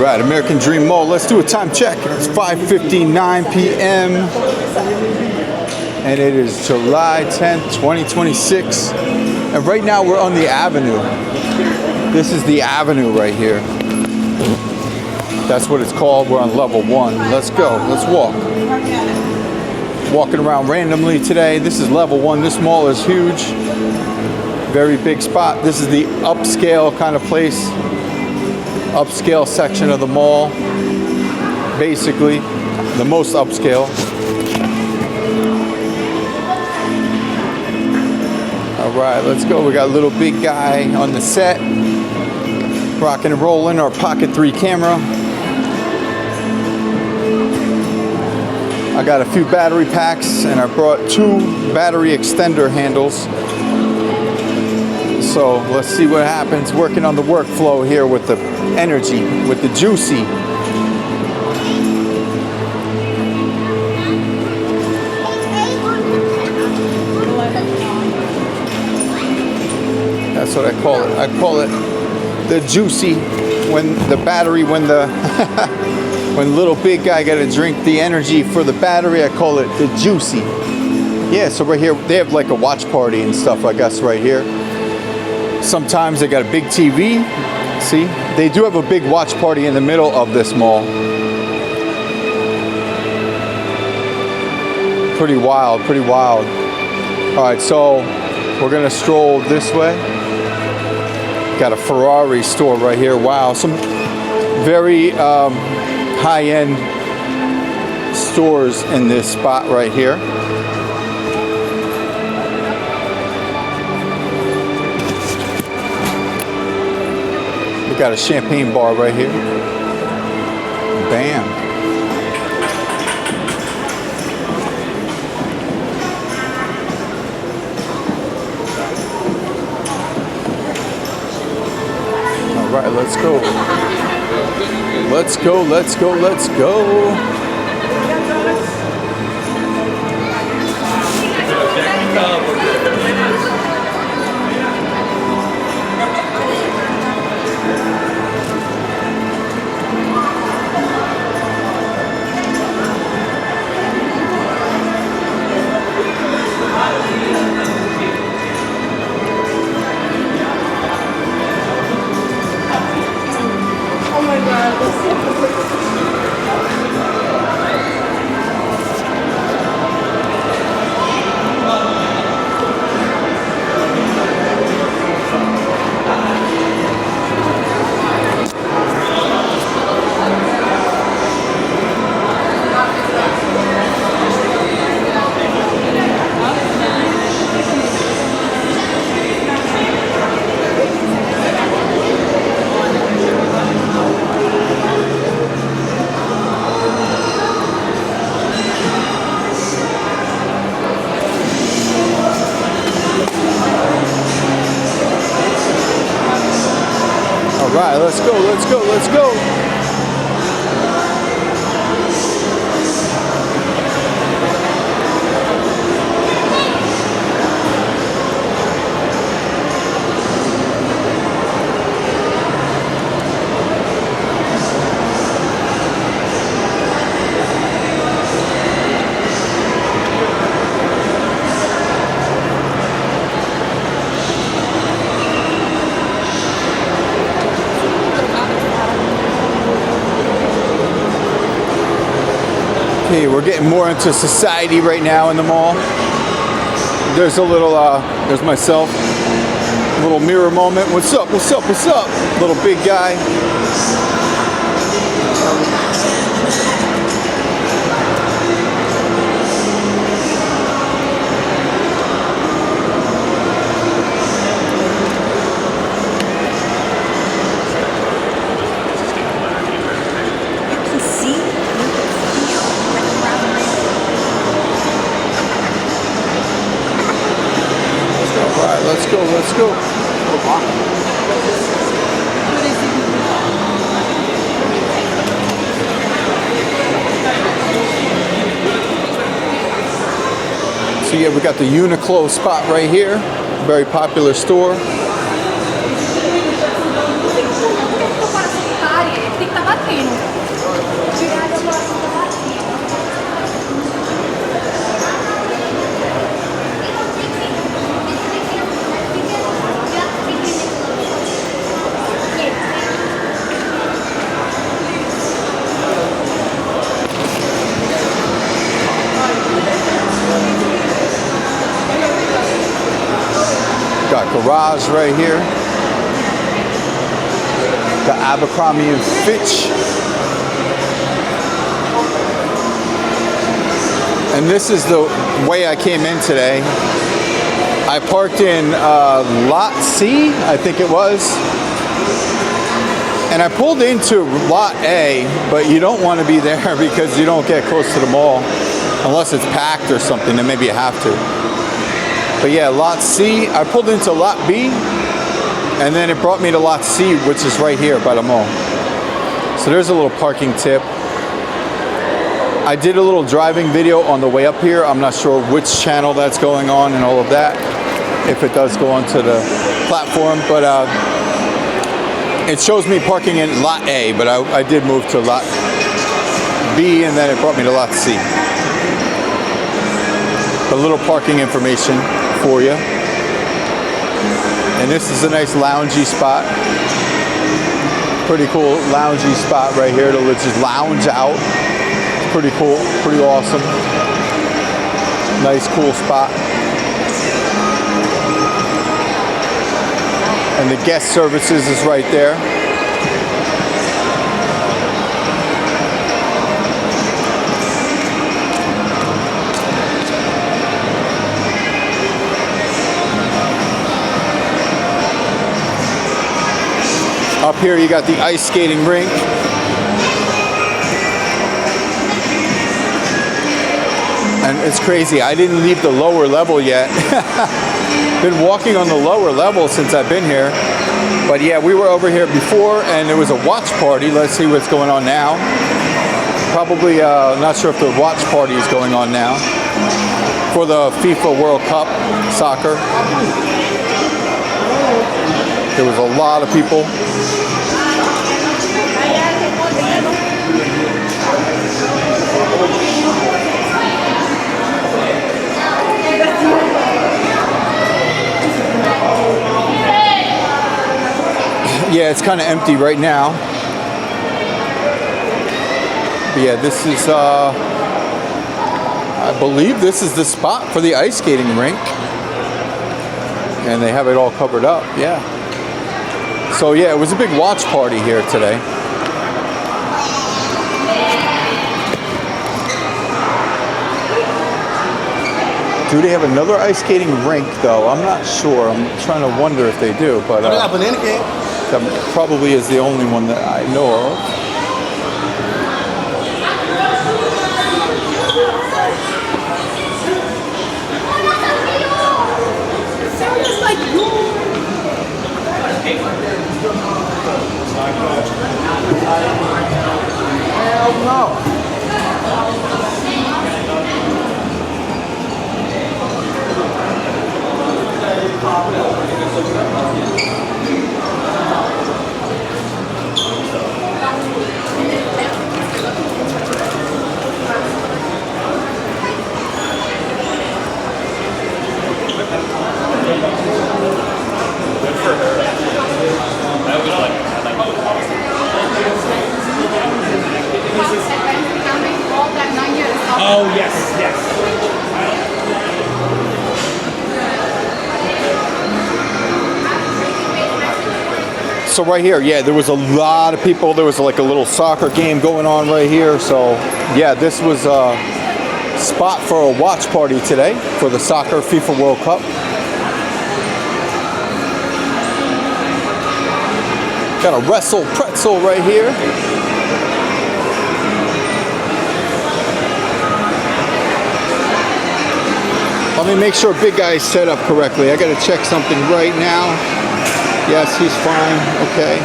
Right, American Dream Mall. Let's do a time check. It's 5:59 p.m. and it is July 10th, 2026. And right now we're on the Avenue. This is the Avenue right here. That's what it's called. We're on level 1. Let's go. Let's walk. Walking around randomly today. This is level 1. This mall is huge. Very big spot. This is the upscale kind of place. Upscale section of the mall. Basically, the most upscale. All right, let's go. We got a little big guy on the set. Rocking and rolling our Pocket 3 camera. I got a few battery packs and I brought 2 battery extender handles. So let's see what happens. Working on the workflow here with the energy, with the juicy. That's what I call it. I call it the juicy. When the battery, when the when little big guy got to drink the energy for the battery, I call it the juicy. Yeah, so right here, they have like a watch party and stuff, I guess, right here. Sometimes they got a big TV. See, they do have a big watch party in the middle of this mall. Pretty wild, pretty wild. All right, so we're gonna stroll this way. Got a Ferrari store right here. Wow, some very high-end stores in this spot right here. We got a champagne bar right here. Bam. All right, let's go. Let's go, let's go, let's go. All right, let's go, let's go, let's go. Okay, we're getting more into society right now in the mall. There's a little, there's myself, a little mirror moment. What's up, what's up, what's up? Little big guy. Let's go, let's go. So yeah, we got the Uniqlo spot right here. Very popular store. Got garage right here. Got Abercrombie and Fitch. And this is the way I came in today. I parked in lot C, I think it was. And I pulled into lot A, but you don't want to be there because you don't get close to the mall. Unless it's packed or something, then maybe you have to. But yeah, lot C, I pulled into lot B, and then it brought me to lot C, which is right here by the mall. So there's a little parking tip. I did a little driving video on the way up here. I'm not sure which channel that's going on and all of that, if it does go onto the platform, but it shows me parking in lot A, but I did move to lot B, and then it brought me to lot C. A little parking information for you. And this is a nice loungy spot. Pretty cool loungy spot right here to just lounge out. Pretty cool, pretty awesome. Nice, cool spot. And the guest services is right there. Up here you got the ice skating rink. And it's crazy, I didn't leave the lower level yet. Been walking on the lower level since I've been here. But yeah, we were over here before and there was a watch party. Let's see what's going on now. Probably not sure if the watch party is going on now for the FIFA World Cup soccer. There was a lot of people. Yeah, it's kind of empty right now. But yeah, this is, I believe this is the spot for the ice skating rink. And they have it all covered up, yeah. So yeah, it was a big watch party here today. Do they have another ice skating rink though? I'm not sure. I'm trying to wonder if they do, but that probably is the only one that I know of. Hell no. Oh, yes, yes. So right here, yeah, there was a lot of people. There was like a little soccer game going on right here. So yeah, this was a spot for a watch party today for the soccer FIFA World Cup. Got a Wrestle Pretzel right here. Let me make sure Big Guy's set up correctly. I gotta check something right now. Yes, he's fine. Okay.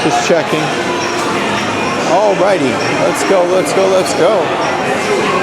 Just checking. Alrighty. Let's go, let's go, let's go.